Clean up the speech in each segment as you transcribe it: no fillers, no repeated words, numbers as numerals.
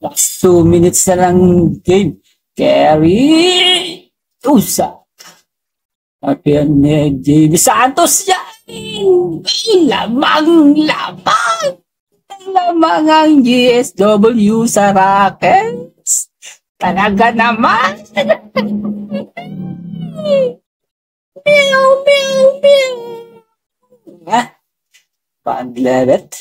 Last 2 minutes na lang game. Carry. Usa. Apian ni Jamie Santos yan. Lamang. Lamang ang GSW sa Rockets. Talaga naman. Meow. Paglaret.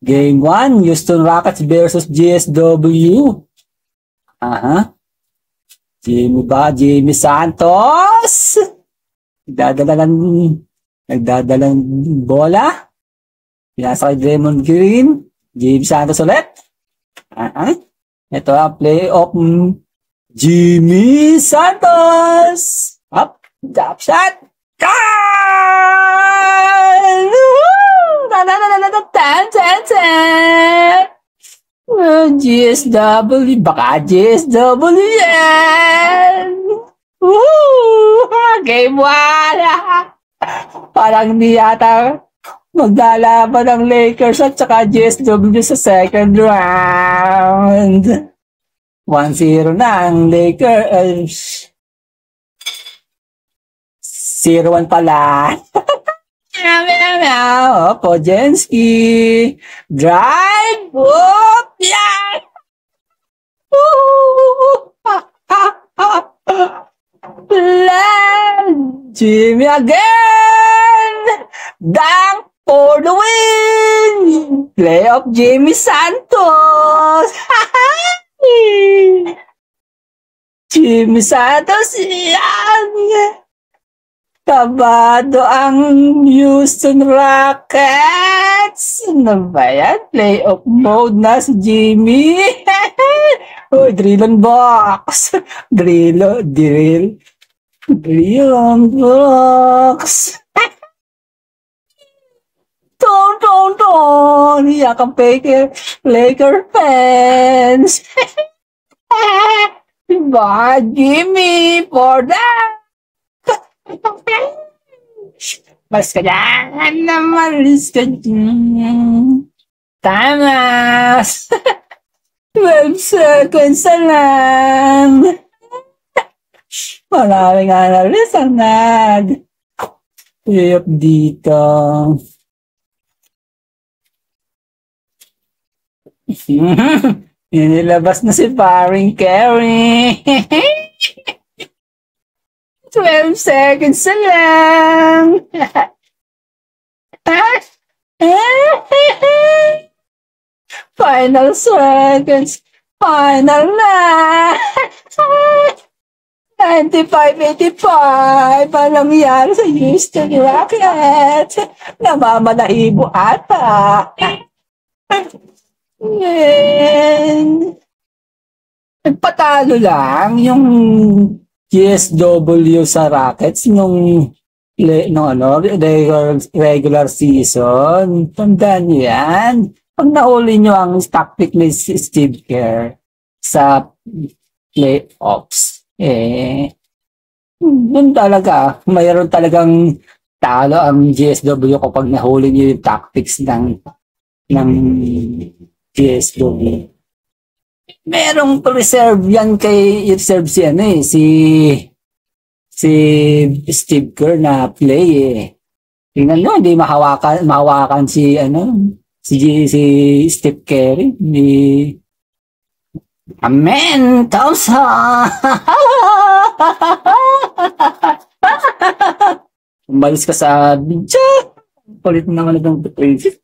Game 1, Houston Rockets versus GSW. Jamie Santos. Nagdadalang bola. Pinasa kay Draymond Green. Jamie Santos ulit. Ito ang play-off. Jamie Santos. Up. Drop shot. GSW. Baka GSW yan. Game 1. Parang di yata maglalaban ng Lakers at saka GSW sa second round. 1-0 na ang Lakers. 0-1 pala. Pojenski. Drive. Whoop! Yeah! Jimmy again! Dunk for the win! Playoff Jamie Santos! Jamie Santos yan! Kabado ang Houston Rockets! Ano ba yan? Playoff mode na si Jimmy! Uy, drill on box! Drill on box! Ton! Iyak ang Laker fans! Diba, Jimmy, for that! Mas ka dyan naman, ka dyan. Tamas! 12 seconds na lang. Maraming analyst ang nag-up dito. Inilabas na si Paring Carey. 12 seconds na lang. Final seconds. Final na. 95-85. Anong nangyari sa Houston Rockets? Namamalahibo ata. Nagpatalo lang yung GSW sa Rockets nung regular season. Tandaan niyo yan. Pag nauli nyo ang tactic ni Steve Kerr sa playoffs, dun talaga, mayroon talagang talo ang GSW kapag nahuli nyo yung tactics ng GSW. Merong reserve yan reserve si Steve Kerr na play Tingnan nyo, hindi mahawakan si Steve Curry ni Amen Thompson. Umalis ka sa video. Palit naman itong 350.